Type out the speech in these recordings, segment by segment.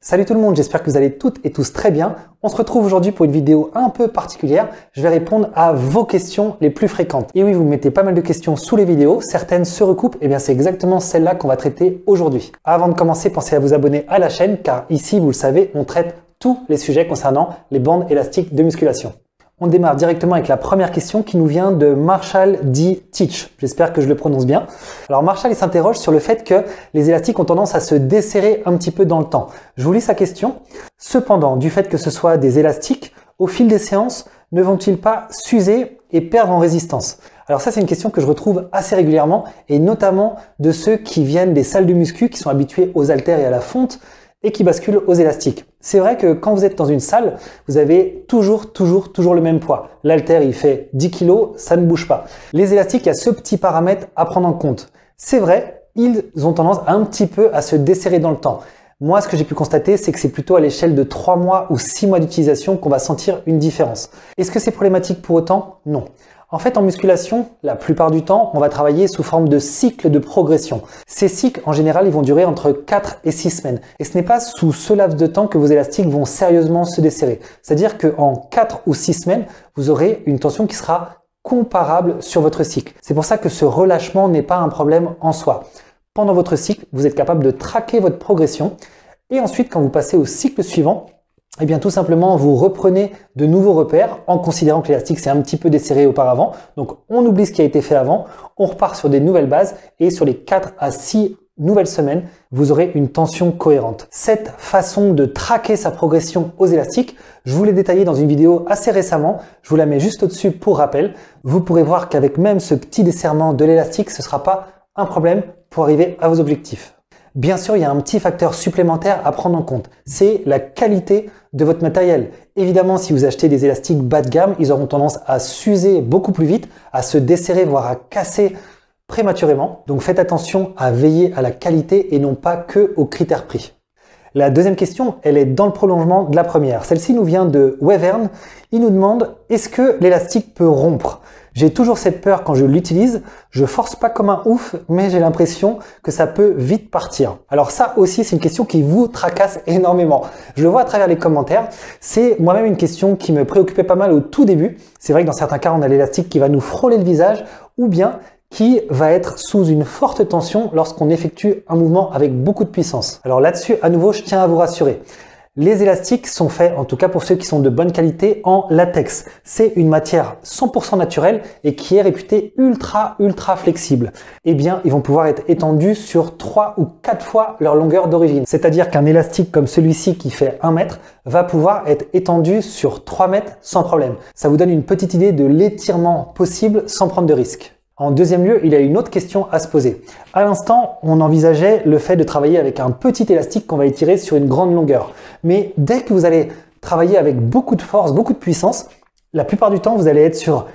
Salut tout le monde, j'espère que vous allez toutes et tous très bien. On se retrouve aujourd'hui pour une vidéo un peu particulière. Je vais répondre à vos questions les plus fréquentes. Et oui, vous mettez pas mal de questions sous les vidéos, certaines se recoupent, et bien c'est exactement celle-là qu'on va traiter aujourd'hui. Avant de commencer, pensez à vous abonner à la chaîne, car ici, vous le savez, on traite tous les sujets concernant les bandes élastiques de musculation. On démarre directement avec la première question qui nous vient de Marshall D. Teach. J'espère que je le prononce bien. Alors Marshall, il s'interroge sur le fait que les élastiques ont tendance à se desserrer un petit peu dans le temps. Je vous lis sa question. Cependant, du fait que ce soit des élastiques, au fil des séances, ne vont-ils pas s'user et perdre en résistance? Alors ça, c'est une question que je retrouve assez régulièrement et notamment de ceux qui viennent des salles de muscu, qui sont habitués aux haltères et à la fonte et qui basculent aux élastiques. C'est vrai que quand vous êtes dans une salle, vous avez toujours le même poids. L'haltère, il fait 10 kg, ça ne bouge pas. Les élastiques, il y a ce petit paramètre à prendre en compte. C'est vrai, ils ont tendance un petit peu à se desserrer dans le temps. Moi, ce que j'ai pu constater, c'est que c'est plutôt à l'échelle de 3 mois ou 6 mois d'utilisation qu'on va sentir une différence. Est-ce que c'est problématique pour autant? Non. En fait, en musculation, la plupart du temps, on va travailler sous forme de cycles de progression. Ces cycles, en général, ils vont durer entre 4 et 6 semaines. Et ce n'est pas sous ce laps de temps que vos élastiques vont sérieusement se desserrer. C'est-à-dire qu'en 4 ou 6 semaines, vous aurez une tension qui sera comparable sur votre cycle. C'est pour ça que ce relâchement n'est pas un problème en soi. Pendant votre cycle, vous êtes capable de traquer votre progression. Et ensuite, quand vous passez au cycle suivant, eh bien tout simplement vous reprenez de nouveaux repères en considérant que l'élastique s'est un petit peu desserré auparavant. Donc on oublie ce qui a été fait avant, on repart sur des nouvelles bases et sur les 4 à 6 nouvelles semaines, vous aurez une tension cohérente. Cette façon de traquer sa progression aux élastiques, je vous l'ai détaillé dans une vidéo assez récemment, je vous la mets juste au-dessus pour rappel. Vous pourrez voir qu'avec même ce petit desserrement de l'élastique, ce ne sera pas un problème pour arriver à vos objectifs. Bien sûr, il y a un petit facteur supplémentaire à prendre en compte, c'est la qualité de votre matériel. Évidemment, si vous achetez des élastiques bas de gamme, ils auront tendance à s'user beaucoup plus vite, à se desserrer, voire à casser prématurément. Donc faites attention à veiller à la qualité et non pas que aux critères prix. La deuxième question, elle est dans le prolongement de la première. Celle-ci nous vient de Wevern. Il nous demande, est-ce que l'élastique peut rompre? J'ai toujours cette peur quand je l'utilise, je force pas comme un ouf, mais j'ai l'impression que ça peut vite partir. Alors ça aussi, c'est une question qui vous tracasse énormément. Je le vois à travers les commentaires. C'est moi-même une question qui me préoccupait pas mal au tout début. C'est vrai que dans certains cas, on a l'élastique qui va nous frôler le visage ou bien qui va être sous une forte tension lorsqu'on effectue un mouvement avec beaucoup de puissance. Alors là-dessus, à nouveau, je tiens à vous rassurer. Les élastiques sont faits, en tout cas pour ceux qui sont de bonne qualité, en latex. C'est une matière 100% naturelle et qui est réputée ultra flexible. Eh bien, ils vont pouvoir être étendus sur 3 ou 4 fois leur longueur d'origine. C'est-à-dire qu'un élastique comme celui-ci qui fait 1 mètre va pouvoir être étendu sur 3 mètres sans problème. Ça vous donne une petite idée de l'étirement possible sans prendre de risque. En deuxième lieu, il y a une autre question à se poser. À l'instant, on envisageait le fait de travailler avec un petit élastique qu'on va étirer sur une grande longueur. Mais dès que vous allez travailler avec beaucoup de force, beaucoup de puissance, la plupart du temps, vous allez être sur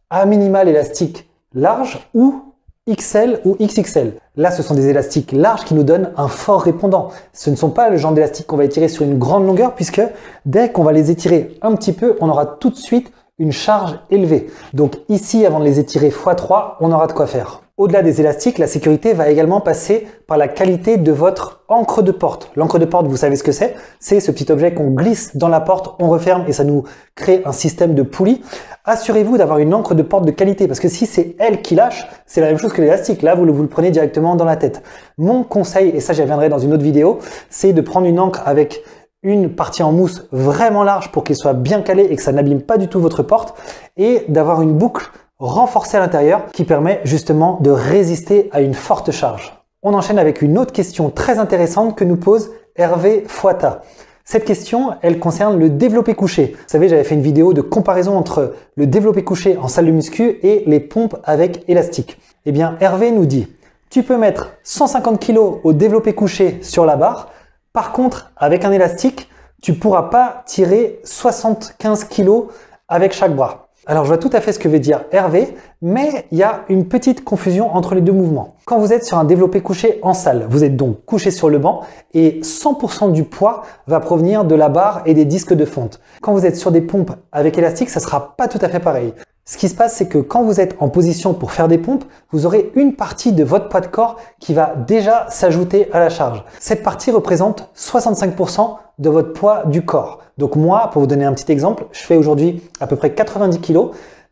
un minimal élastique large ou XL ou XXL. Là, ce sont des élastiques larges qui nous donnent un fort répondant. Ce ne sont pas le genre d'élastique qu'on va étirer sur une grande longueur puisque dès qu'on va les étirer un petit peu, on aura tout de suite une charge élevée. Donc ici, avant de les étirer x3, on aura de quoi faire. Au-delà des élastiques, la sécurité va également passer par la qualité de votre encre de porte. L'encre de porte, vous savez ce que c'est? C'est ce petit objet qu'on glisse dans la porte, on referme et ça nous crée un système de poulie. Assurez-vous d'avoir une encre de porte de qualité parce que si c'est elle qui lâche, c'est la même chose que l'élastique. Là, vous le prenez directement dans la tête. Mon conseil, et ça j'y reviendrai dans une autre vidéo, c'est de prendre une encre avec une partie en mousse vraiment large pour qu'il soit bien calé et que ça n'abîme pas du tout votre porte et d'avoir une boucle renforcée à l'intérieur qui permet justement de résister à une forte charge. On enchaîne avec une autre question très intéressante que nous pose Hervé Fouata. Cette question, elle concerne le développé couché. Vous savez, j'avais fait une vidéo de comparaison entre le développé couché en salle de muscu et les pompes avec élastique. Eh bien, Hervé nous dit, tu peux mettre 150 kg au développé couché sur la barre. Par contre, avec un élastique, tu ne pourras pas tirer 75 kg avec chaque bras. Alors, je vois tout à fait ce que veut dire Hervé, Mais il y a une petite confusion entre les deux mouvements. Quand vous êtes sur un développé couché en salle, vous êtes donc couché sur le banc et 100% du poids va provenir de la barre et des disques de fonte. Quand vous êtes sur des pompes avec élastique, ça sera pas tout à fait pareil. Ce qui se passe, c'est que quand vous êtes en position pour faire des pompes, vous aurez une partie de votre poids de corps qui va déjà s'ajouter à la charge. Cette partie représente 65% de votre poids du corps. Donc moi, pour vous donner un petit exemple, je fais aujourd'hui à peu près 90 kg.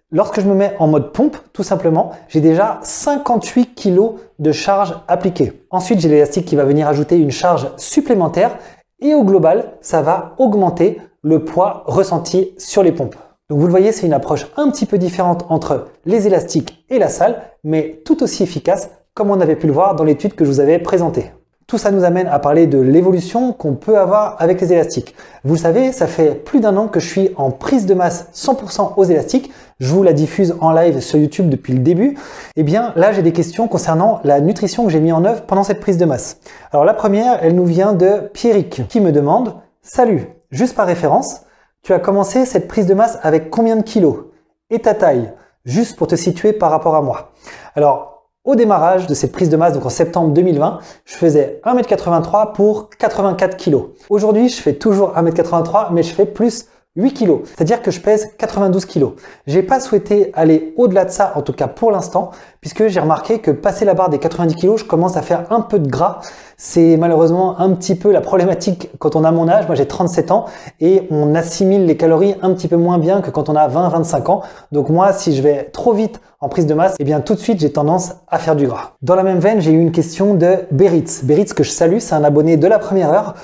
Lorsque je me mets en mode pompe, tout simplement, j'ai déjà 58 kg de charge appliquée. Ensuite, j'ai l'élastique qui va venir ajouter une charge supplémentaire et au global, ça va augmenter le poids ressenti sur les pompes. Donc vous le voyez, c'est une approche un petit peu différente entre les élastiques et la salle, mais tout aussi efficace comme on avait pu le voir dans l'étude que je vous avais présentée. Tout ça nous amène à parler de l'évolution qu'on peut avoir avec les élastiques. Vous le savez, ça fait plus d'un an que je suis en prise de masse 100% aux élastiques. Je vous la diffuse en live sur YouTube depuis le début. Et bien là, j'ai des questions concernant la nutrition que j'ai mis en œuvre pendant cette prise de masse. Alors la première, elle nous vient de Pierrick qui me demande « Salut, juste par référence, tu as commencé cette prise de masse avec combien de kilos? Et ta taille? Juste pour te situer par rapport à moi. » Alors, au démarrage de cette prise de masse, donc en septembre 2020, je faisais 1m83 pour 84 kg. Aujourd'hui, je fais toujours 1m83, mais je fais plus 8 kg. C'est-à-dire que je pèse 92 kg. J'ai pas souhaité aller au-delà de ça, en tout cas pour l'instant, puisque j'ai remarqué que passer la barre des 90 kg, je commence à faire un peu de gras. C'est malheureusement un petit peu la problématique quand on a mon âge. Moi, j'ai 37 ans et on assimile les calories un petit peu moins bien que quand on a 20-25 ans. Donc moi, si je vais trop vite en prise de masse, eh bien tout de suite, j'ai tendance à faire du gras. Dans la même veine, j'ai eu une question de Beritz. Beritz que je salue, c'est un abonné de la première heure.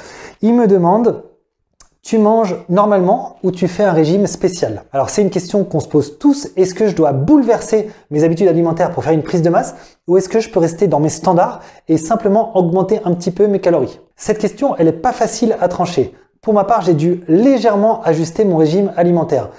Il me demande: tu manges normalement ou tu fais un régime spécial? Alors c'est une question qu'on se pose tous. Est-ce que je dois bouleverser mes habitudes alimentaires pour faire une prise de masse ou est-ce que je peux rester dans mes standards et simplement augmenter un petit peu mes calories? Cette question, elle n'est pas facile à trancher. Pour ma part, j'ai dû légèrement ajuster mon régime alimentaire.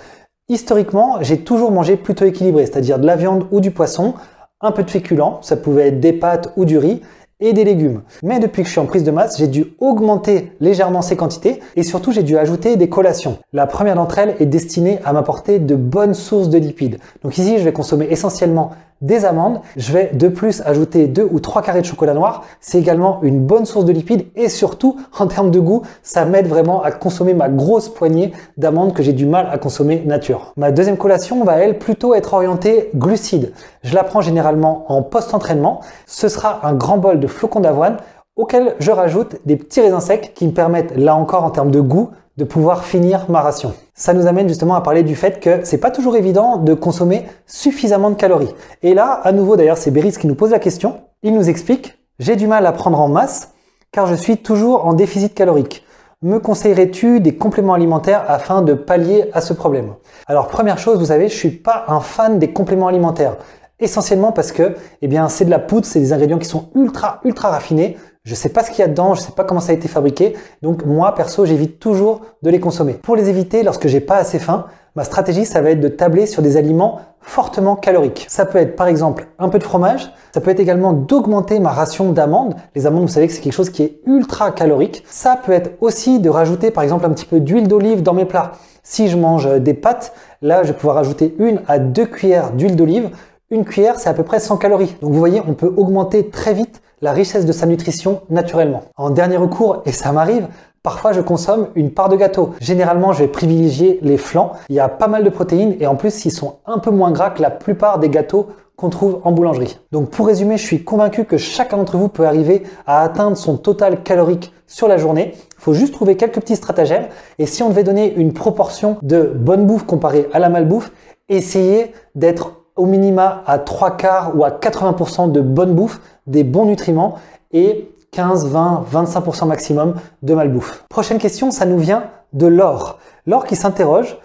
Historiquement, j'ai toujours mangé plutôt équilibré, c'est-à-dire de la viande ou du poisson, un peu de féculents, ça pouvait être des pâtes ou du riz, et des légumes. Mais depuis que je suis en prise de masse, j'ai dû augmenter légèrement ces quantités et surtout j'ai dû ajouter des collations. La première d'entre elles est destinée à m'apporter de bonnes sources de lipides. Donc ici, je vais consommer essentiellement des amandes. Je vais de plus ajouter 2 ou 3 carrés de chocolat noir. C'est également une bonne source de lipides et surtout, en termes de goût, ça m'aide vraiment à consommer ma grosse poignée d'amandes que j'ai du mal à consommer nature. Ma deuxième collation va, elle, plutôt être orientée glucides. Je la prends généralement en post-entraînement. Ce sera un grand bol de flocons d'avoine auquel je rajoute des petits raisins secs qui me permettent, là encore en termes de goût, de pouvoir finir ma ration. Ça nous amène justement à parler du fait que c'est pas toujours évident de consommer suffisamment de calories. Et là, à nouveau d'ailleurs, c'est Beritz qui nous pose la question. Il nous explique: j'ai du mal à prendre en masse car je suis toujours en déficit calorique. Me conseillerais-tu des compléments alimentaires afin de pallier à ce problème? Alors première chose, vous savez, je suis pas un fan des compléments alimentaires. Essentiellement parce que, eh bien, c'est de la poudre, c'est des ingrédients qui sont ultra raffinés. Je sais pas ce qu'il y a dedans, je sais pas comment ça a été fabriqué. Donc moi, perso, j'évite toujours de les consommer. Pour les éviter, lorsque j'ai pas assez faim, ma stratégie, ça va être de tabler sur des aliments fortement caloriques. Ça peut être par exemple un peu de fromage. Ça peut être également d'augmenter ma ration d'amandes. Les amandes, vous savez que c'est quelque chose qui est ultra calorique. Ça peut être aussi de rajouter par exemple un petit peu d'huile d'olive dans mes plats. Si je mange des pâtes, là, je vais pouvoir rajouter 1 à 2 cuillères d'huile d'olive. Une cuillère, c'est à peu près 100 calories. Donc vous voyez, on peut augmenter très vite la richesse de sa nutrition naturellement. En dernier recours, et ça m'arrive, parfois je consomme une part de gâteau. Généralement, je vais privilégier les flancs. Il y a pas mal de protéines et en plus, ils sont un peu moins gras que la plupart des gâteaux qu'on trouve en boulangerie. Donc pour résumer, je suis convaincu que chacun d'entre vous peut arriver à atteindre son total calorique sur la journée. Il faut juste trouver quelques petits stratagèmes et si on devait donner une proportion de bonne bouffe comparée à la malbouffe, essayez d'être au minima à 3/4 ou à 80% de bonne bouffe, des bons nutriments et 15, 20, 25% maximum de malbouffe. Prochaine question, ça nous vient de Laure. Laure qui s'interroge: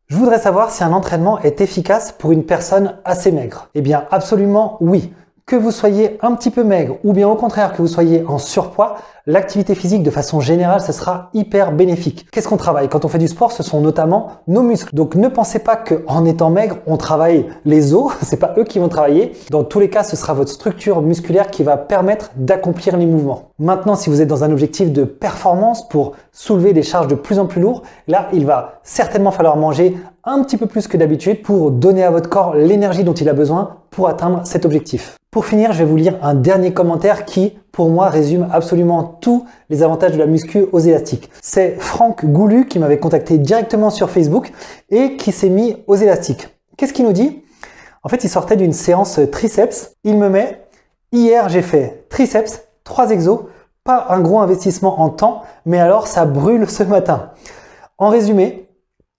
je voudrais savoir si un entraînement est efficace pour une personne assez maigre. Eh bien, absolument oui. Que vous soyez un petit peu maigre ou bien au contraire que vous soyez en surpoids, l'activité physique de façon générale, ce sera hyper bénéfique. Qu'est-ce qu'on travaille? Quand on fait du sport, ce sont notamment nos muscles. Donc ne pensez pas qu'en étant maigre, on travaille les os, c'est pas eux qui vont travailler. Dans tous les cas, ce sera votre structure musculaire qui va permettre d'accomplir les mouvements. Maintenant, si vous êtes dans un objectif de performance pour soulever des charges de plus en plus lourdes, là, il va certainement falloir manger un petit peu plus que d'habitude pour donner à votre corps l'énergie dont il a besoin pour atteindre cet objectif. Pour finir, je vais vous lire un dernier commentaire qui, pour moi, résume absolument tous les avantages de la muscu aux élastiques. C'est Franck Goulu qui m'avait contacté directement sur Facebook et qui s'est mis aux élastiques. Qu'est-ce qu'il nous dit? En fait, il sortait d'une séance triceps. Il me met « Hier, j'ai fait triceps, 3 exos, pas un gros investissement en temps, mais alors ça brûle ce matin. En résumé,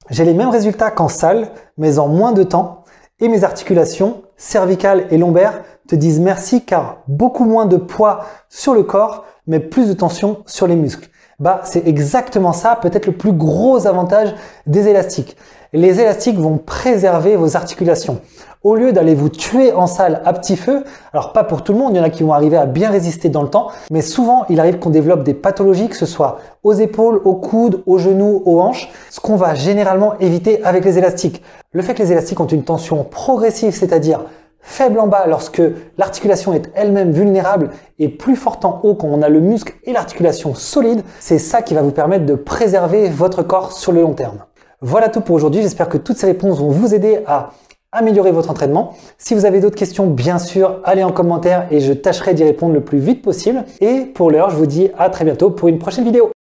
j'ai les mêmes résultats qu'en salle, mais en moins de temps, et mes articulations cervicales et lombaires te disent merci car beaucoup moins de poids sur le corps, mais plus de tension sur les muscles. » Bah, c'est exactement ça, peut-être le plus gros avantage des élastiques. Les élastiques vont préserver vos articulations. Au lieu d'aller vous tuer en salle à petit feu, alors pas pour tout le monde, il y en a qui vont arriver à bien résister dans le temps, mais souvent il arrive qu'on développe des pathologies, que ce soit aux épaules, aux coudes, aux genoux, aux hanches, ce qu'on va généralement éviter avec les élastiques. Le fait que les élastiques ont une tension progressive, c'est-à-dire faible en bas lorsque l'articulation est elle-même vulnérable et plus forte en haut quand on a le muscle et l'articulation solide, c'est ça qui va vous permettre de préserver votre corps sur le long terme. Voilà tout pour aujourd'hui, j'espère que toutes ces réponses vont vous aider à améliorer votre entraînement. Si vous avez d'autres questions, bien sûr, allez en commentaire et je tâcherai d'y répondre le plus vite possible. Et pour l'heure, je vous dis à très bientôt pour une prochaine vidéo.